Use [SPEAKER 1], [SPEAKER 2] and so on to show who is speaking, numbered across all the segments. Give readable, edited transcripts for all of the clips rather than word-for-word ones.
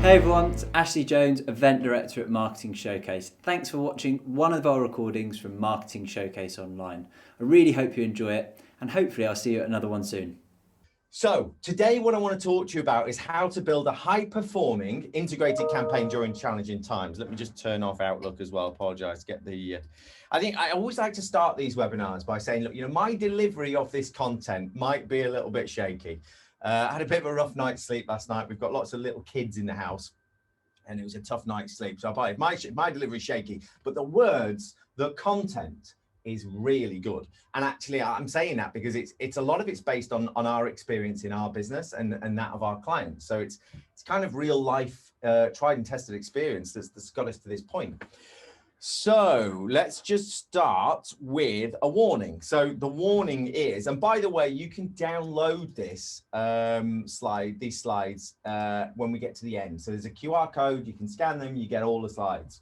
[SPEAKER 1] Hey everyone, it's Ashley Jones, Event Director at Marketing Showcase. Thanks for watching one of our recordings from Marketing Showcase Online. I really hope you enjoy it, and hopefully I'll see you at another one soon.
[SPEAKER 2] So today what I want to talk to you about is how to build a high-performing integrated campaign during challenging times. Let me just turn off Outlook as well. Apologize. I think I always like to start these webinars by saying, look, my delivery of this content might be a little bit shaky. I had a bit of a rough night's sleep last night. We've got lots of little kids in the house, and it was a tough night's sleep. So my delivery is shaky, but the words, the content is really good. And actually I'm saying that because it's a lot of it's based on our experience in our business and that of our clients. So it's kind of real life, tried and tested experience that's got us to this point. So let's just start with a warning. So the warning is, and by the way, you can download this these slides when we get to the end. So there's a QR code, you can scan them, you get all the slides.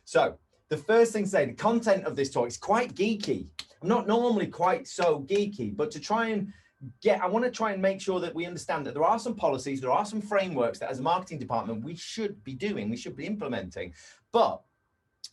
[SPEAKER 2] So the first thing to say, the content of this talk is quite geeky. I'm not normally quite so geeky, but I want to try and make sure that we understand that there are some policies, there are some frameworks that as a marketing department, we should be doing, we should be implementing. But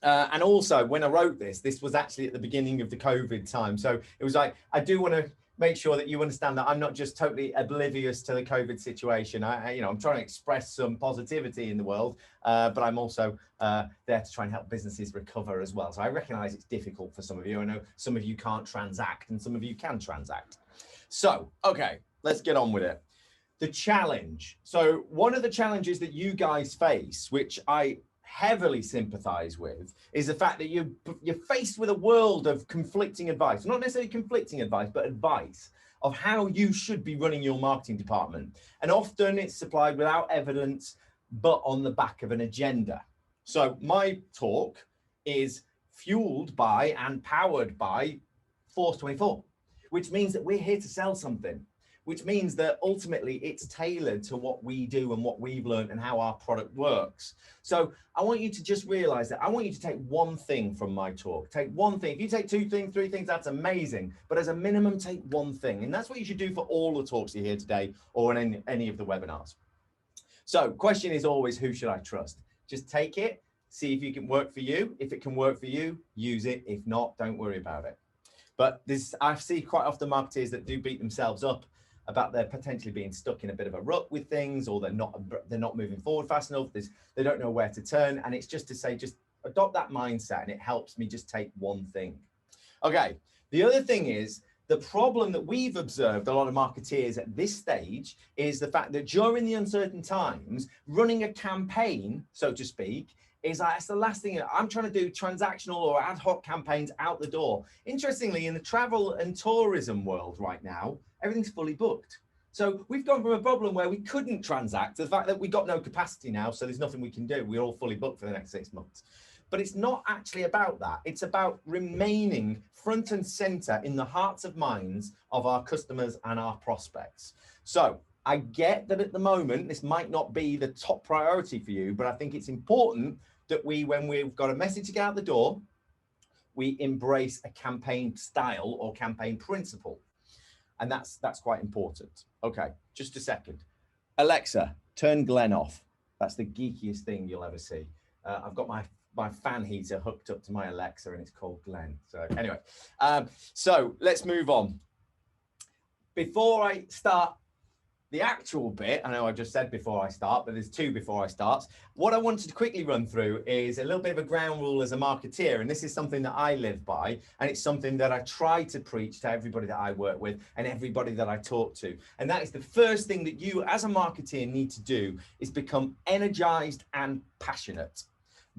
[SPEAKER 2] and also when I wrote this was actually at the beginning of the COVID time. So it was like, I do want to make sure that you understand that I'm not just totally oblivious to the COVID situation. I'm trying to express some positivity in the world, but I'm also there to try and help businesses recover as well. So I recognize it's difficult for some of you. I know some of you can't transact and some of you can transact. So, okay, let's get on with it. The challenge. So one of the challenges that you guys face, which I heavily sympathize with, is the fact that you're faced with a world of conflicting advice, not necessarily conflicting advice, but advice of how you should be running your marketing department. And often it's supplied without evidence, but on the back of an agenda. So my talk is fueled by and powered by Force 24, which means that we're here to sell something, which means that ultimately it's tailored to what we do and what we've learned and how our product works. So I want you to just realize that I want you to take one thing from my talk. Take one thing. If you take 2 things, 3 things, that's amazing. But as a minimum, take one thing. And that's what you should do for all the talks you hear today or in any of the webinars. So question is always, who should I trust? Just take it, see if it can work for you. If it can work for you, use it. If not, don't worry about it. But I see quite often marketers that do beat themselves up about their potentially being stuck in a bit of a rut with things, or they're not moving forward fast enough. They don't know where to turn. And it's just to say, just adopt that mindset, and it helps me just take one thing. Okay, the other thing is, the problem that we've observed a lot of marketeers at this stage is the fact that during the uncertain times, running a campaign, so to speak, that's the last thing. I'm trying to do transactional or ad hoc campaigns out the door. Interestingly, in the travel and tourism world right now, everything's fully booked. So we've gone from a problem where we couldn't transact to the fact that we got no capacity now, so there's nothing we can do. We're all fully booked for the next 6 months. But it's not actually about that. It's about remaining front and center in the hearts and minds of our customers and our prospects. So I get that at the moment, this might not be the top priority for you, but I think it's important that when we've got a message to get out the door, we embrace a campaign style or campaign principle. And that's quite important. Okay, just a second. Alexa, turn Glenn off. That's the geekiest thing you'll ever see. I've got my fan heater hooked up to my Alexa and it's called Glenn. So anyway, so let's move on. Before I start the actual bit, I know I just said before I start, but there's 2 before I start. What I wanted to quickly run through is a little bit of a ground rule as a marketeer. And this is something that I live by. And it's something that I try to preach to everybody that I work with and everybody that I talk to. And that is the first thing that you as a marketeer need to do is become energized and passionate,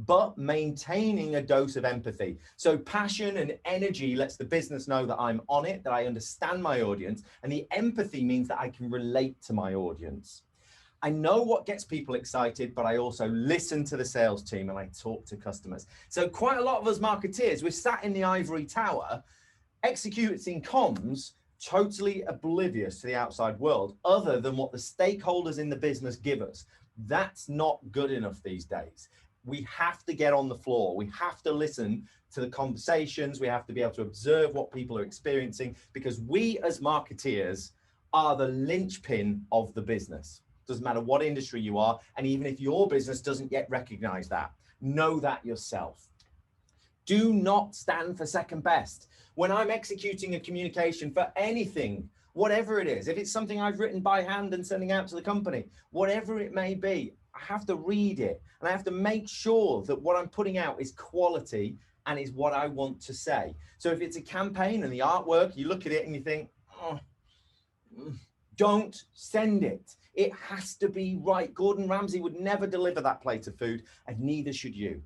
[SPEAKER 2] but maintaining a dose of empathy. So passion and energy lets the business know that I'm on it, that I understand my audience, and the empathy means that I can relate to my audience. I know what gets people excited, but I also listen to the sales team and I talk to customers. So quite a lot of us marketeers, we're sat in the ivory tower, executing comms, totally oblivious to the outside world, other than what the stakeholders in the business give us. That's not good enough these days. We have to get on the floor. We have to listen to the conversations. We have to be able to observe what people are experiencing, because we as marketeers are the linchpin of the business. doesn't matter what industry you are. And even if your business doesn't yet recognize that, know that yourself. Do not stand for second best. When I'm executing a communication for anything, whatever it is, if it's something I've written by hand and sending out to the company, whatever it may be, I have to read it and I have to make sure that what I'm putting out is quality and is what I want to say. So if it's a campaign and the artwork, you look at it and you think, oh, don't send it. It has to be right. Gordon Ramsay would never deliver that plate of food, and neither should you.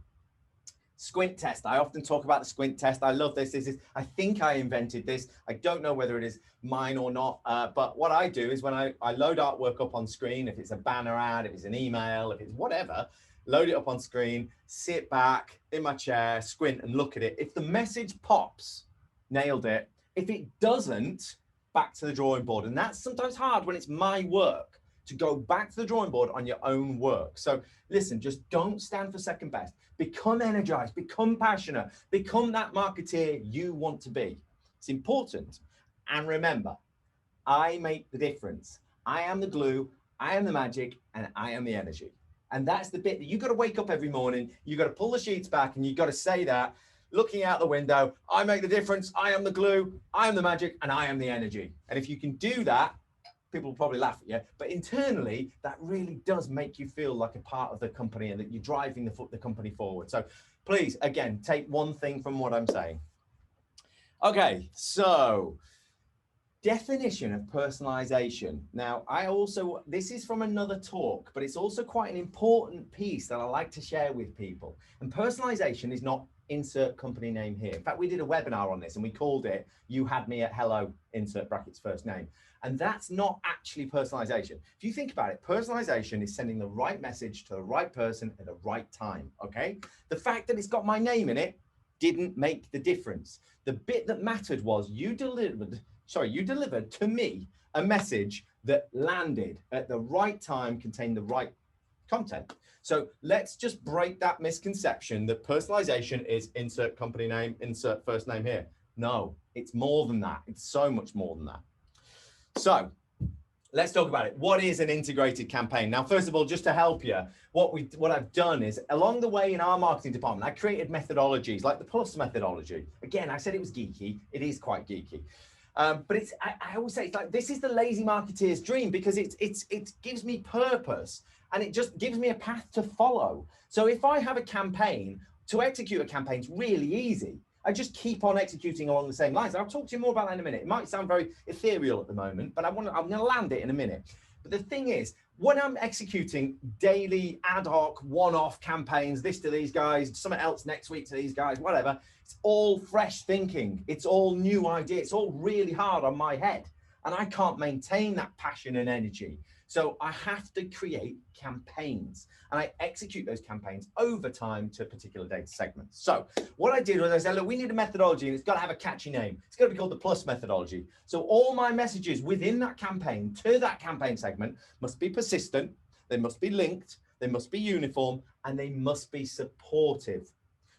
[SPEAKER 2] Squint test. I often talk about the squint test. I love this. I think I invented this. I don't know whether it is mine or not. But what I do is when I load artwork up on screen, if it's a banner ad, if it's an email, if it's whatever, load it up on screen, sit back in my chair, squint and look at it. If the message pops, nailed it. If it doesn't, back to the drawing board. And that's sometimes hard when it's my work, to go back to the drawing board on your own work. So listen, just don't stand for second best. Become energized, become passionate, become that marketeer you want to be. It's important. And remember, I make the difference. I am the glue, I am the magic, and I am the energy. And that's the bit that you've got to wake up every morning, you've got to pull the sheets back, and you've got to say that, looking out the window, I make the difference, I am the glue, I am the magic, and I am the energy. And if you can do that, people will probably laugh at you, but internally, that really does make you feel like a part of the company and that you're driving the company forward. So please, again, take one thing from what I'm saying. Okay, so definition of personalization. Now, this is from another talk, but it's also quite an important piece that I like to share with people. And personalization is not insert company name here. In fact, we did a webinar on this and we called it, You Had Me at Hello, insert brackets first name. And that's not actually personalization. If you think about it, personalization is sending the right message to the right person at the right time, okay? The fact that it's got my name in it didn't make the difference. The bit that mattered was you delivered to me a message that landed at the right time, contained the right content. So let's just break that misconception that personalization is insert company name, insert first name here. No, it's more than that. It's so much more than that. So let's talk about it. What is an integrated campaign? Now, first of all, just to help you, what I've done is along the way in our marketing department, I created methodologies like the PLUS methodology. Again, I said it was geeky. It is quite geeky. But I always say it's like, this is the lazy marketeer's dream, because it gives me purpose and it just gives me a path to follow. So if I have a campaign, to execute a campaign is really easy. I just keep on executing along the same lines. I'll talk to you more about that in a minute. It might sound very ethereal at the moment, but I'm going to land it in a minute. But the thing is, when I'm executing daily ad hoc one-off campaigns, this to these guys, something else next week to these guys, whatever, it's all fresh thinking. It's all new idea. It's all really hard on my head. And I can't maintain that passion and energy. So I have to create campaigns, and I execute those campaigns over time to particular data segments. So what I did was I said, look, we need a methodology and it's got to have a catchy name. It's got to be called the PLUS methodology. So all my messages within that campaign to that campaign segment must be persistent, they must be linked, they must be uniform, and they must be supportive.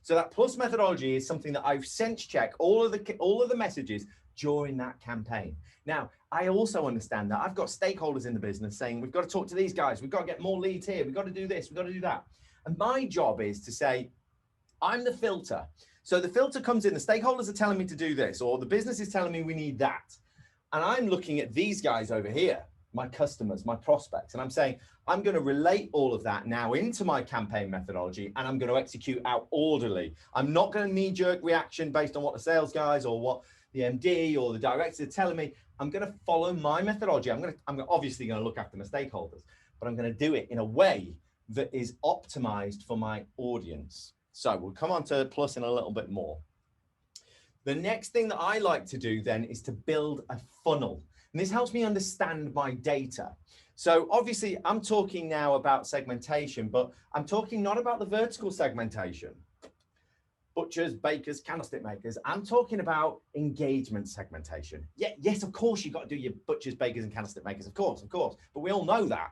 [SPEAKER 2] So that PLUS methodology is something that I've sense check all of the messages during that campaign. Now, I also understand that I've got stakeholders in the business saying, we've got to talk to these guys, we've got to get more leads here, we've got to do this, we've got to do that. And my job is to say, I'm the filter. So the filter comes in, the stakeholders are telling me to do this, or the business is telling me we need that. And I'm looking at these guys over here, my customers, my prospects, and I'm saying, I'm going to relate all of that now into my campaign methodology, and I'm going to execute out orderly. I'm not going to knee-jerk reaction based on what the sales guys or what the MD or the director are telling me. I'm going to follow my methodology. I'm obviously going to look after my stakeholders, but I'm going to do it in a way that is optimized for my audience. So we'll come on to PLUS in a little bit more. The next thing that I like to do then is to build a funnel. And this helps me understand my data. So obviously I'm talking now about segmentation, but I'm talking not about the vertical segmentation. Butchers, bakers, candlestick makers. I'm talking about engagement segmentation. Yeah, yes, of course, you've got to do your butchers, bakers, and candlestick makers, of course. But we all know that.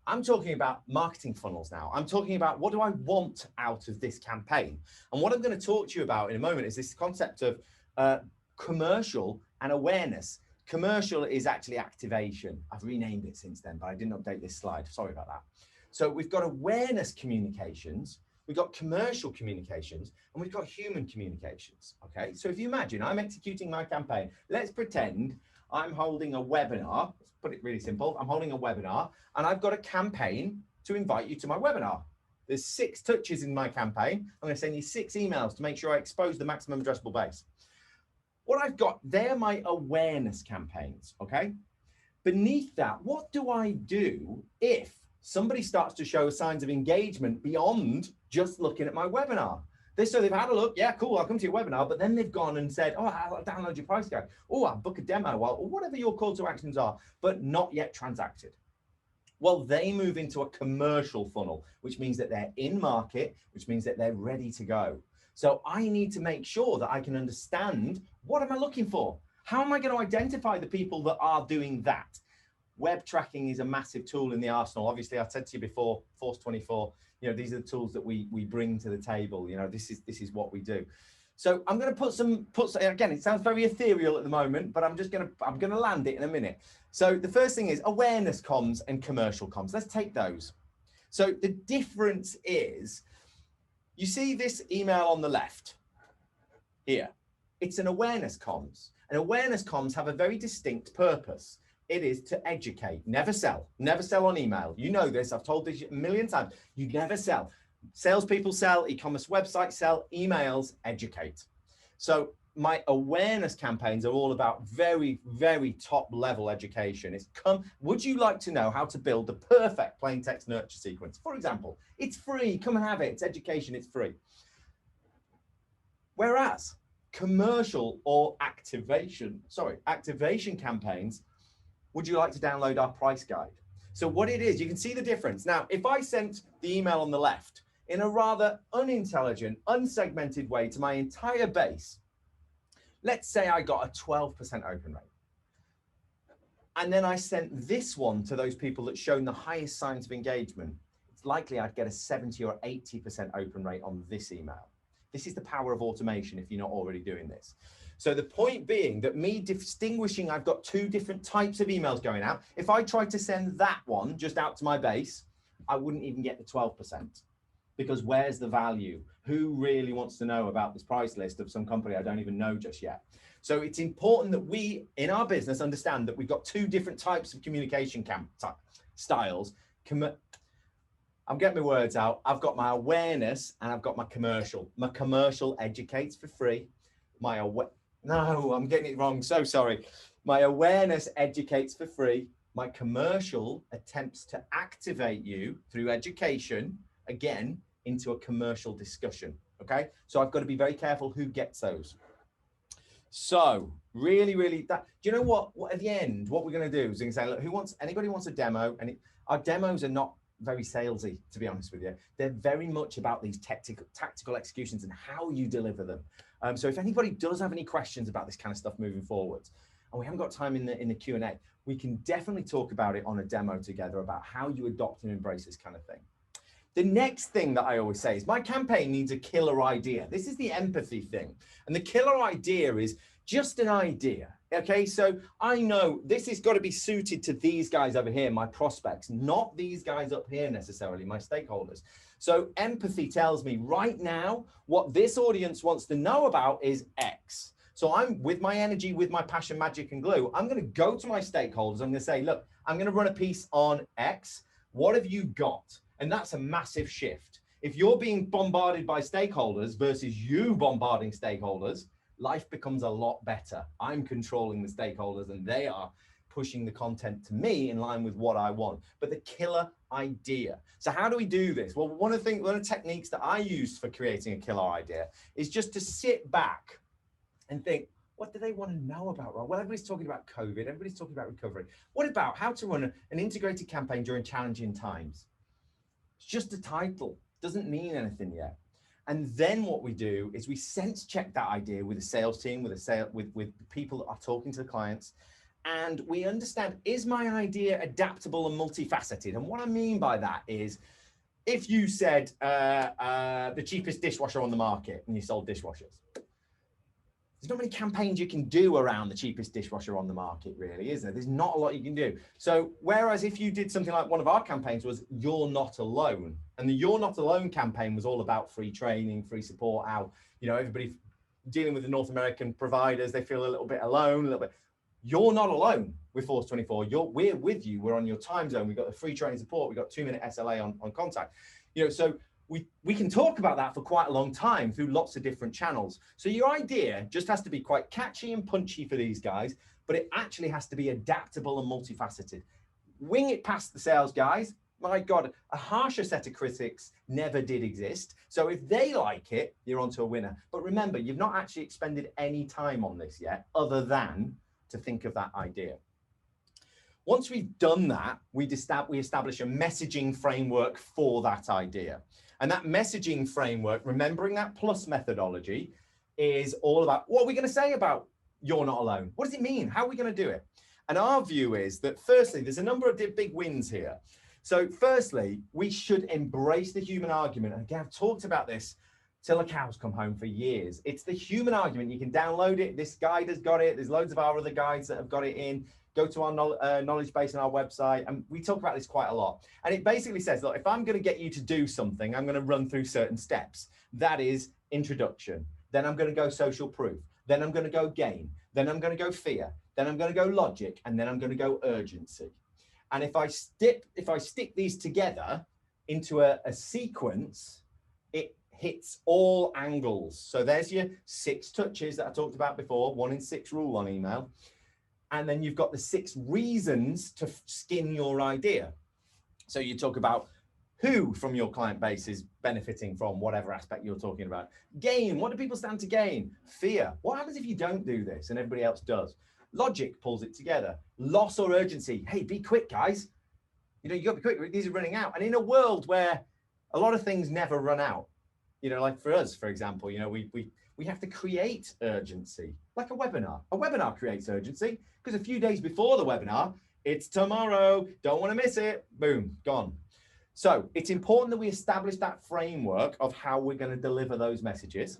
[SPEAKER 2] I'm talking about marketing funnels now. I'm talking about what do I want out of this campaign? And what I'm going to talk to you about in a moment is this concept of commercial and awareness. Commercial is actually activation. I've renamed it since then, but I didn't update this slide. Sorry about that. So we've got awareness communications, we've got commercial communications, and we've got human communications. Okay, so if you imagine I'm executing my campaign, let's pretend I'm holding a webinar. Let's put it really simple. I'm holding a webinar and I've got a campaign to invite you to my webinar. There's 6 touches in my campaign. I'm going to send you 6 emails to make sure I expose the maximum addressable base. What I've got, they're my awareness campaigns, okay? Beneath that, what do I do if somebody starts to show signs of engagement beyond just looking at my webinar? So they've had a look, yeah, cool, I'll come to your webinar, but then they've gone and said, oh, I'll download your price guide. Oh, I'll book a demo, well, or whatever your call to actions are, but not yet transacted. Well, they move into a commercial funnel, which means that they're in market, which means that they're ready to go. So I need to make sure that I can understand, what am I looking for? How am I going to identify the people that are doing that? Web tracking is a massive tool in the arsenal. Obviously, I said to you before, Force 24, you know, these are the tools that we bring to the table. You know, this is what we do. So I'm going to put some, again, it sounds very ethereal at the moment, but I'm going to land it in a minute. So the first thing is awareness comms and commercial comms. Let's take those. So the difference is, you see this email on the left here. It's an awareness comms. And awareness comms have a very distinct purpose. It is to educate, never sell. Never sell on email. You know this, I've told this a million times. You never sell. Salespeople sell, e-commerce websites sell, emails educate. So my awareness campaigns are all about very, very top level education. It's would you like to know how to build the perfect plain text nurture sequence? For example, it's free, come and have it. It's education, it's free. Whereas commercial or activation campaigns, would you like to download our price guide? So what it is, you can see the difference. Now, if I sent the email on the left in a rather unintelligent, unsegmented way to my entire base, let's say I got a 12% open rate. And then I sent this one to those people that shown the highest signs of engagement. It's likely I'd get a 70 or 80% open rate on this email. This is the power of automation if you're not already doing this. So the point being that me distinguishing, I've got 2 different types of emails going out. If I tried to send that one just out to my base, I wouldn't even get the 12%. Because where's the value? Who really wants to know about this price list of some company I don't even know just yet? So it's important that we, in our business, understand that we've got 2 different types of communication styles. I'm getting my words out. I've got my awareness and I've got my commercial. My commercial educates for free. No, I'm getting it wrong. So sorry. My awareness educates for free. My commercial attempts to activate you through education, again, into a commercial discussion. Okay. So I've got to be very careful who gets those. So really, do you know what at the end, what we're going to do is we're going to say, look, anybody wants a demo? And our demos are not very salesy, to be honest with you. They're very much about these tactical executions and how you deliver them. So if anybody does have any questions about this kind of stuff moving forwards, and we haven't got time in the Q&A, we can definitely talk about it on a demo together about how you adopt and embrace this kind of thing. The next thing that I always say is my campaign needs a killer idea. This is the empathy thing. And the killer idea is just an idea. Okay, so I know this has got to be suited to these guys over here, my prospects, not these guys up here necessarily, my stakeholders. So empathy tells me right now what this audience wants to know about is X. So I'm with my energy, with my passion, magic, and glue. I'm going to go to my stakeholders. I'm going to say, look, I'm going to run a piece on X. What have you got? And that's a massive shift. If you're being bombarded by stakeholders versus you bombarding stakeholders, life becomes a lot better. I'm controlling the stakeholders and they are pushing the content to me in line with what I want. But the killer idea. So how do we do this? Well, one of the techniques that I use for creating a killer idea is just to sit back and think, what do they want to know about? Well, everybody's talking about COVID. Everybody's talking about recovery. What about how to run an integrated campaign during challenging times? It's just a title. Doesn't mean anything yet. And then what we do is we sense check that idea with a sales team, with people that are talking to the clients. And we understand, is my idea adaptable and multifaceted? And what I mean by that is, if you said the cheapest dishwasher on the market and you sold dishwashers, there's not many campaigns you can do around the cheapest dishwasher on the market, really, is there? There's not a lot you can do. So whereas if you did something like one of our campaigns was You're Not Alone, and the You're Not Alone campaign was all about free training, free support, how, you know, everybody dealing with the North American providers, they feel a little bit alone, a little bit. You're not alone with Force 24. We're with you. We're on your time zone. We've got the free training support. We've got 2-minute SLA on contact. You know, so we can talk about that for quite a long time through lots of different channels. So your idea just has to be quite catchy and punchy for these guys, but it actually has to be adaptable and multifaceted. Wing it past the sales guys. My God, a harsher set of critics never did exist. So if they like it, you're onto a winner. But remember, you've not actually expended any time on this yet, other than to think of that idea. Once we've done that, we establish a messaging framework for that idea. And that messaging framework, remembering that plus methodology, is all about what are we going to say about You're Not Alone? What does it mean? How are we going to do it? And our view is that firstly, there's a number of big wins here. So firstly, we should embrace the human argument. And again, I've talked about this till the cows come home for years. It's the human argument. You can download it. This guide has got it. There's loads of our other guides that have got it in. Go to our knowledge base on our website. And we talk about this quite a lot. And it basically says, look, if I'm going to get you to do something, I'm going to run through certain steps. That is introduction. Then I'm going to go social proof. Then I'm going to go gain. Then I'm going to go fear. Then I'm going to go logic. And then I'm going to go urgency. And if I stick these together into a sequence, it hits all angles. So there's your 6 touches that I talked about before, 1 in 6 rule on email. And then you've got the 6 reasons to skin your idea. So you talk about who from your client base is benefiting from whatever aspect you're talking about. Gain, what do people stand to gain? Fear, what happens if you don't do this and everybody else does? Logic pulls it together. Loss or urgency. Hey, be quick, guys. You know, you got to be quick. These are running out. And in a world where a lot of things never run out, you know, like for us, for example, you know, we have to create urgency, like a webinar. A webinar creates urgency because a few days before the webinar, it's tomorrow. Don't want to miss it. Boom, gone. So it's important that we establish that framework of how we're going to deliver those messages.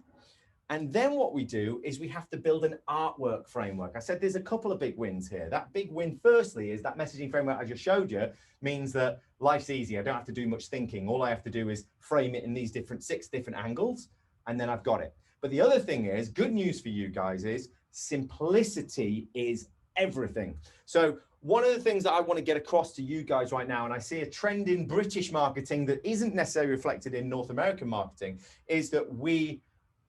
[SPEAKER 2] And then what we do is we have to build an artwork framework. I said there's a couple of big wins here. That big win, firstly, is that messaging framework I just showed you means that life's easy. I don't have to do much thinking. All I have to do is frame it in these 6 different angles, and then I've got it. But the other thing is, good news for you guys is simplicity is everything. So one of the things that I want to get across to you guys right now, and I see a trend in British marketing that isn't necessarily reflected in North American marketing, is that we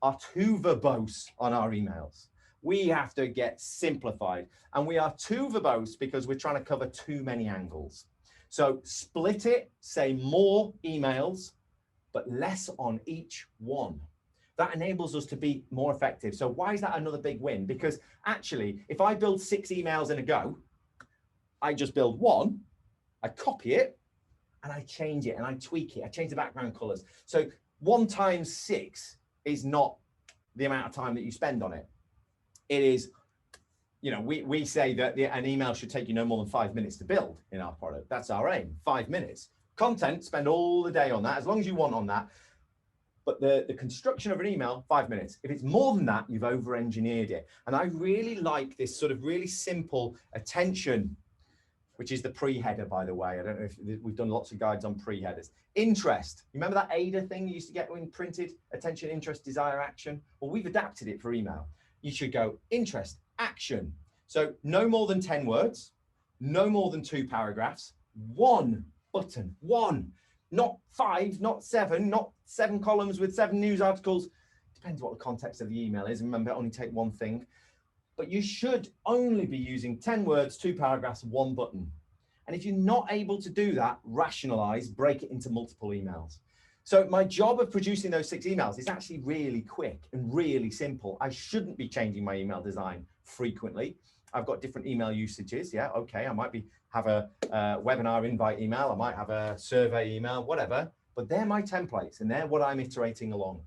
[SPEAKER 2] are too verbose on our emails. We have to get simplified, and we are too verbose because we're trying to cover too many angles. So split it, say more emails, but less on each one. That enables us to be more effective. So why is that another big win? Because actually, if I build 6 emails in a go, I just build 1, I copy it, and I change it, and I tweak it. I change the background colors. So 1 times 6 is not the amount of time that you spend on it. It is, you know, we say that an email should take you no more than 5 minutes to build in our product. That's our aim, 5 minutes. Content, spend all the day on that, as long as you want on that. But the construction of an email, 5 minutes. If it's more than that, you've over-engineered it. And I really like this sort of really simple attention, which is the pre-header, by the way. I don't know if we've done lots of guides on pre-headers. Interest. You remember that ADA thing you used to get when printed? Attention, interest, desire, action. Well, we've adapted it for email. You should go interest, action. So no more than 10 words, no more than 2 paragraphs, 1 button, 1. Not 5, not 7, not 7 columns with 7 news articles. Depends what the context of the email is. Remember, only take 1 thing. But you should only be using 10 words, 2 paragraphs, 1 button. And if you're not able to do that, rationalize, break it into multiple emails. So my job of producing those 6 emails is actually really quick and really simple. I shouldn't be changing my email design frequently. I've got different email usages. Yeah, okay, I might have a webinar invite email. I might have a survey email, whatever. But they're my templates and they're what I'm iterating along.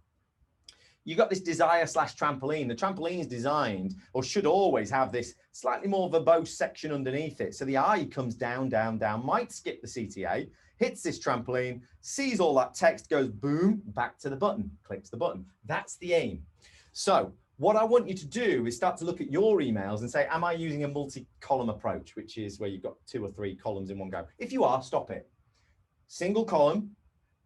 [SPEAKER 2] You got this desire/trampoline. The trampoline is designed, or should always have this slightly more verbose section underneath it. So the eye comes down, down, down, might skip the CTA, hits this trampoline, sees all that text, goes boom, back to the button, clicks the button. That's the aim. So What I want you to do is start to look at your emails and say, am I using a multi-column approach, which is where you've got 2 or 3 columns in one go? If you are, stop it. Single column,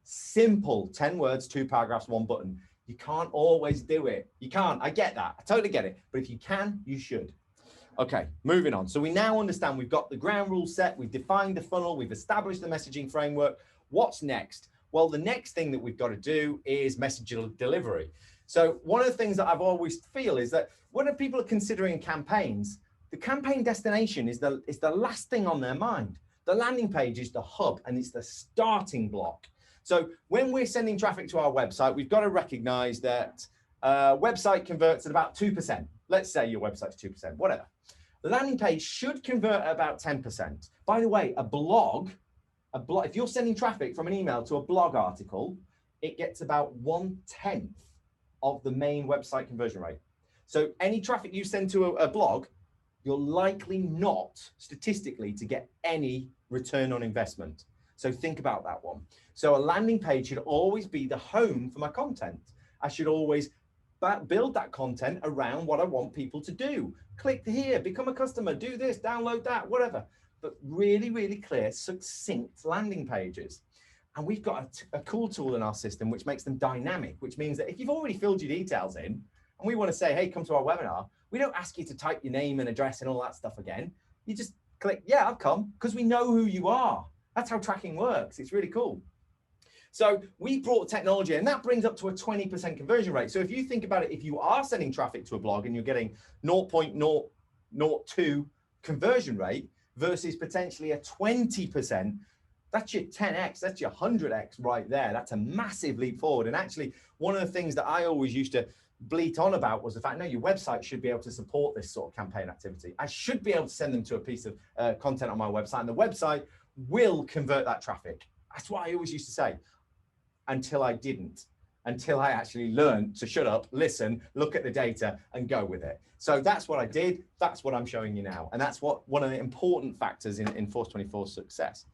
[SPEAKER 2] simple, 10 words, 2 paragraphs, 1 button. You can't always do it. You can't. I get that. I totally get it. But if you can, you should. Okay, moving on. So we now understand we've got the ground rules set. We've defined the funnel. We've established the messaging framework. What's next? Well, the next thing that we've got to do is message delivery. So one of the things that I've always feel is that when people are considering campaigns, the campaign destination is the last thing on their mind. The landing page is the hub and it's the starting block. So when we're sending traffic to our website, we've got to recognize that website converts at about 2%. Let's say your website's 2%, whatever. The landing page should convert at about 10%. By the way, a blog, if you're sending traffic from an email to a blog article, it gets about 1/10 of the main website conversion rate. So any traffic you send to a blog, you're likely not statistically to get any return on investment. So think about that one. So a landing page should always be the home for my content. I should always build that content around what I want people to do. Click here, become a customer, do this, download that, whatever. But really, really clear, succinct landing pages. And we've got a cool tool in our system which makes them dynamic, which means that if you've already filled your details in and we want to say, hey, come to our webinar, we don't ask you to type your name and address and all that stuff again. You just click, yeah, I'll come, because we know who you are. That's how tracking works. It's really cool. So we brought technology, and that brings up to a 20% conversion rate. So if you think about it, if you are sending traffic to a blog and you're getting 0.002 conversion rate versus potentially a 20%, that's your 10x, that's your 100x right there. That's a massive leap forward. And actually, one of the things that I always used to bleat on about was the fact, no, your website should be able to support this sort of campaign activity. I should be able to send them to a piece of content on my website, and the website will convert that traffic. That's what I always used to say, until I didn't, until I actually learned to shut up, listen, look at the data and go with it. So that's what I did. That's what I'm showing you now. And that's what one of the important factors in Force 24's success.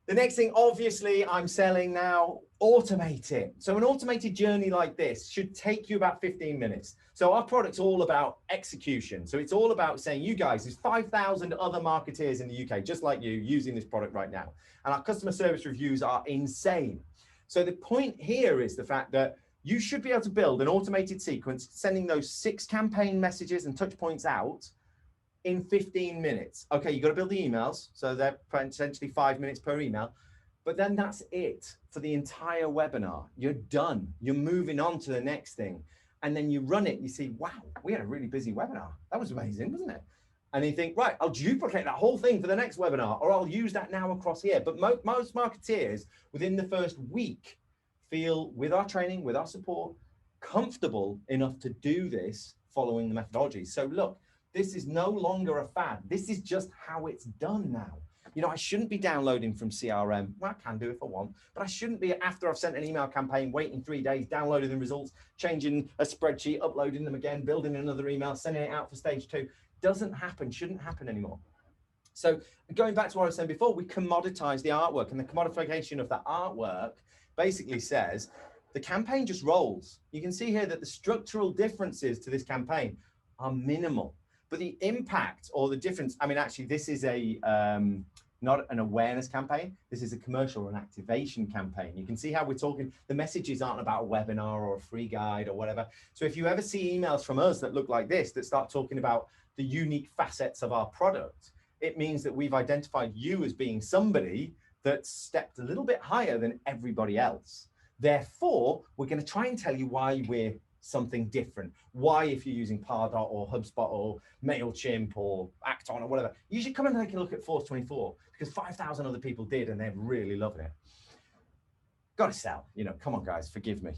[SPEAKER 2] The next thing, obviously, I'm selling now, automate it. So an automated journey like this should take you about 15 minutes. So our product's all about execution. So it's all about saying, you guys, there's 5,000 other marketeers in the UK, just like you, using this product right now. And our customer service reviews are insane. So the point here is the fact that you should be able to build an automated sequence, sending those 6 campaign messages and touch points out in 15 minutes. Okay, you've got to build the emails. So they're essentially 5 minutes per email, but then that's it for the entire webinar. You're done. You're moving on to the next thing. And then you run it, you see, wow, we had a really busy webinar. That was amazing, wasn't it? And you think, right, I'll duplicate that whole thing for the next webinar, or I'll use that now across here. But most marketeers within the first week feel, with our training, with our support, comfortable enough to do this following the methodology. So look, this is no longer a fad. This is just how it's done now. You know, I shouldn't be downloading from CRM. Well, I can do if I want, but I shouldn't be, after I've sent an email campaign, waiting 3 days, downloading the results, changing a spreadsheet, uploading them again, building another email, sending it out for stage 2. Doesn't happen, shouldn't happen anymore. So going back to what I was saying before, we commoditize the artwork, and the commodification of that artwork basically says the campaign just rolls. You can see here that the structural differences to this campaign are minimal. But the impact or the difference, I mean, actually, this is a not an awareness campaign. This is a commercial or an activation campaign. You can see how we're talking. The messages aren't about a webinar or a free guide or whatever. So if you ever see emails from us that look like this, that start talking about the unique facets of our product, it means that we've identified you as being somebody that's stepped a little bit higher than everybody else. Therefore, we're going to try and tell you why we're something different. Why, if you're using Pardot or HubSpot or MailChimp or Acton or whatever, you should come and take a look at Force 24, because 5,000 other people did and they're really loving it. Got to sell, you know, come on guys, forgive me.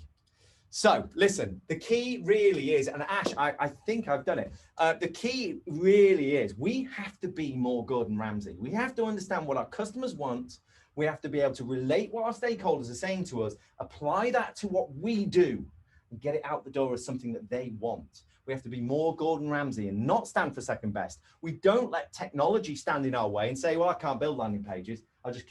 [SPEAKER 2] So listen, the key really is, and Ash, I think I've done it. The key really is we have to be more Gordon Ramsay. We have to understand what our customers want. We have to be able to relate what our stakeholders are saying to us, apply that to what we do, and get it out the door as something that they want. We have to be more Gordon Ramsay and not stand for second best. We don't let technology stand in our way and say, well, I can't build landing pages. I'll just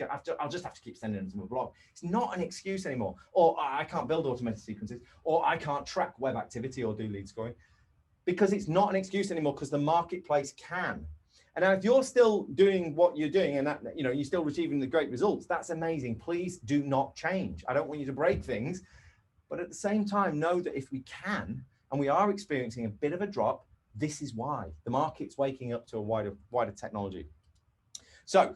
[SPEAKER 2] have to keep sending them to my blog. It's not an excuse anymore. Or I can't build automated sequences, or I can't track web activity or do lead scoring, because it's not an excuse anymore, because the marketplace can. And now if you're still doing what you're doing and that, you know, you're still receiving the great results, that's amazing. Please do not change. I don't want you to break things, but at the same time, know that if we can, and we are experiencing a bit of a drop, this is why the market's waking up to a wider technology. So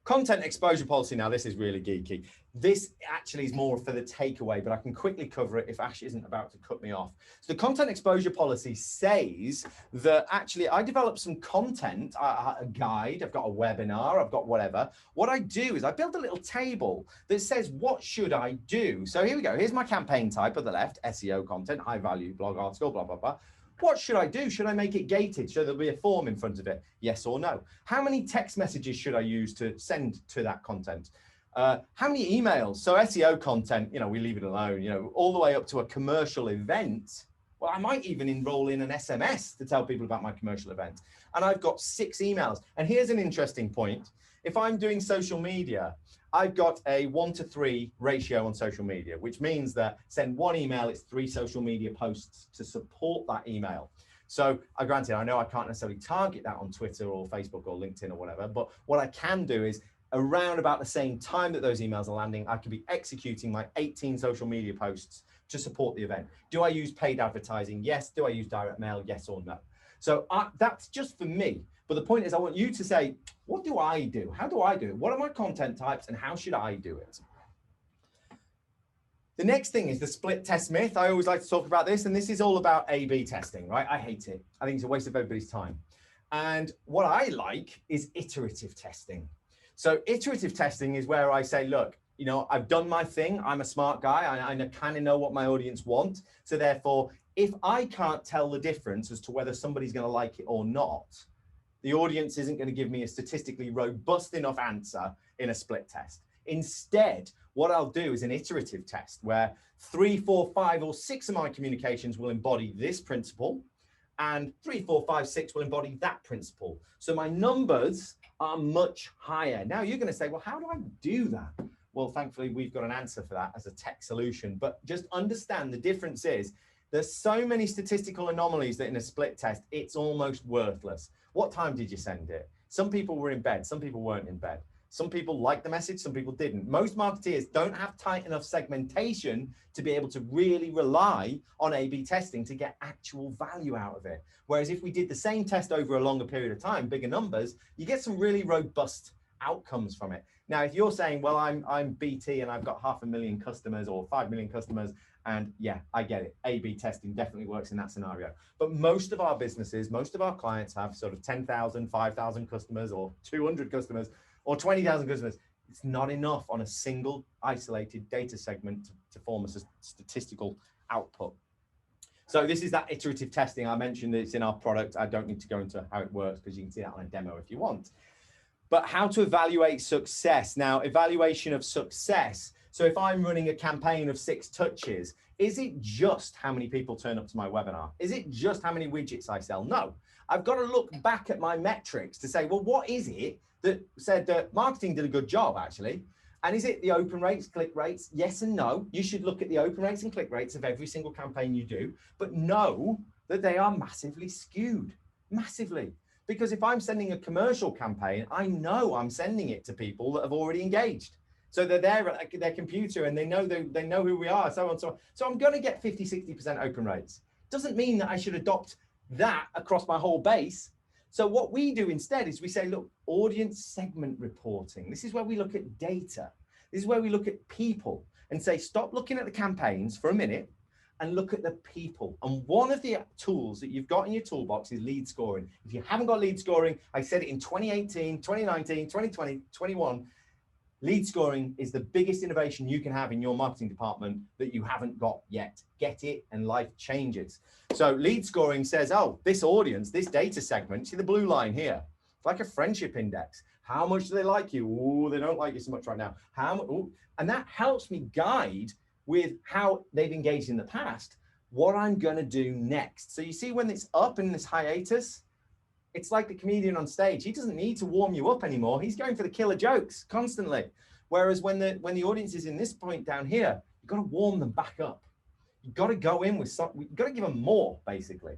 [SPEAKER 2] content exposure policy. Now, this is really geeky. This actually is more for the takeaway, but I can quickly cover it if Ash isn't about to cut me off. So the content exposure policy says that actually I developed some content, a guide, I've got a webinar, I've got whatever. What I do is I build a little table that says, what should I do? So here we go. Here's my campaign type at the left, SEO content, high value blog article, blah, blah, blah. What should I do? Should I make it gated? Should there be a form in front of it? Yes or no? How many text messages should I use to send to that content? How many emails? So SEO content, you know, we leave it alone, you know, all the way up to a commercial event. Well, I might even enroll in an SMS to tell people about my commercial event. And I've got 6 emails. And here's an interesting point. If I'm doing social media, I've got a 1-to-3 ratio on social media, which means that send 1 email, it's 3 social media posts to support that email. So granted, I know I can't necessarily target that on Twitter or Facebook or LinkedIn or whatever, but what I can do is around about the same time that those emails are landing, I could be executing my 18 social media posts to support the event. Do I use paid advertising? Yes. Do I use direct mail? Yes or no? So that's just for me. But the point is, I want you to say, what do I do? How do I do it? What are my content types and how should I do it? The next thing is the split test myth. I always like to talk about this, and this is all about A/B testing, right? I hate it. I think it's a waste of everybody's time. And what I like is iterative testing. So iterative testing is where I say, look, you know, I've done my thing. I'm a smart guy. I kind of know what my audience want. So therefore, if I can't tell the difference as to whether somebody's going to like it or not, the audience isn't going to give me a statistically robust enough answer in a split test. Instead, what I'll do is an iterative test where 3, 4, 5, or 6 of my communications will embody this principle, and 3, 4, 5, 6 will embody that principle. So my numbers are much higher. Now you're going to say, well, how do I do that? Well, thankfully, we've got an answer for that as a tech solution. But just understand the difference is there's so many statistical anomalies that in a split test, it's almost worthless. What time did you send it? Some people were in bed. Some people weren't in bed. Some people liked the message. Some people didn't. Most marketeers don't have tight enough segmentation to be able to really rely on A/B testing to get actual value out of it. Whereas if we did the same test over a longer period of time, bigger numbers, you get some really robust outcomes from it. Now, if you're saying, well, I'm BT and I've got 500,000 customers or 5 million customers, and yeah, I get it. A/B testing definitely works in that scenario. But most of our businesses, most of our clients have sort of 10,000, 5,000 customers or 200 customers or 20,000 customers. It's not enough on a single isolated data segment to form a statistical output. So this is that iterative testing. I mentioned it's in our product. I don't need to go into how it works because you can see that on a demo if you want. But how to evaluate success. Now, evaluation of success. So if I'm running a campaign of 6 touches, is it just how many people turn up to my webinar? Is it just how many widgets I sell? No, I've got to look back at my metrics to say, well, what is it that said that marketing did a good job actually? And is it the open rates, click rates? Yes and no. You should look at the open rates and click rates of every single campaign you do, but know that they are massively skewed, massively. Because if I'm sending a commercial campaign, I know I'm sending it to people that have already engaged. So they're there at their computer and they know who we are, so on and so on. So I'm going to get 50, 60% open rates. Doesn't mean that I should adopt that across my whole base. So what we do instead is we say, look, audience segment reporting. This is where we look at data. This is where we look at people and say, stop looking at the campaigns for a minute and look at the people. And one of the tools that you've got in your toolbox is lead scoring. If you haven't got lead scoring, I said it in 2018, 2019, 2020, 21, lead scoring is the biggest innovation you can have in your marketing department that you haven't got yet. Get it and life changes. So lead scoring says, oh, this audience, this data segment, see the blue line here, it's like a friendship index. How much do they like you? Oh, they don't like you so much right now. And that helps me guide with how they've engaged in the past. what I'm going to do next. So you see when it's up in this hiatus, it's like the comedian on stage. He doesn't need to warm you up anymore. He's going for the killer jokes constantly. Whereas when the audience is in this point down here, you've got to warm them back up. You've got to go in with something. You've got to give them more, basically.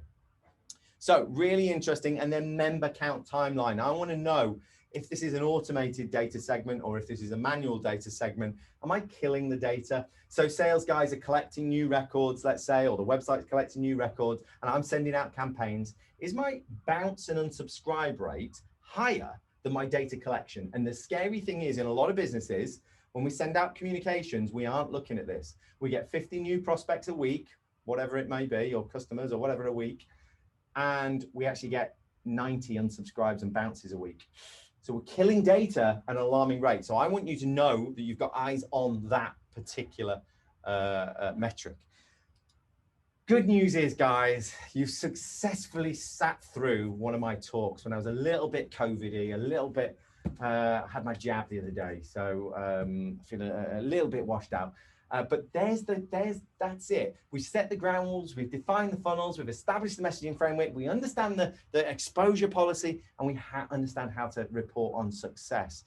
[SPEAKER 2] So really interesting. And then member count timeline. I want to know if this is an automated data segment or if this is a manual data segment. Am I killing the data? So sales guys are collecting new records, let's say, or the website's collecting new records, and I'm sending out campaigns. Is my bounce and unsubscribe rate higher than my data collection? And the scary thing is, in a lot of businesses, when we send out communications, we aren't looking at this. We get 50 new prospects a week, whatever it may be, or customers or whatever a week, and we actually get 90 unsubscribes and bounces a week. So we're killing data at an alarming rate. So I want you to know that you've got eyes on that particular metric. Good news is, guys, you've successfully sat through one of my talks when I was a little bit COVID-y, a little bit, had my jab the other day. So feeling a little bit washed out. But that's it. We set the ground rules, we've defined the funnels, we've established the messaging framework, we understand the exposure policy, and we understand how to report on success.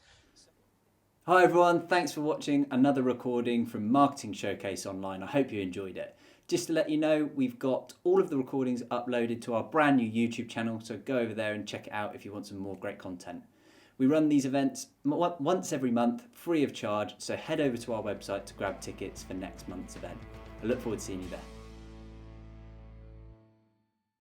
[SPEAKER 1] Hi everyone, thanks for watching another recording from Marketing Showcase Online. I hope you enjoyed it. Just to let you know, we've got all of the recordings uploaded to our brand new YouTube channel, so go over there and check it out if you want some more great content. We run these events once every month, free of charge, so head over to our website to grab tickets for next month's event. I look forward to seeing you there.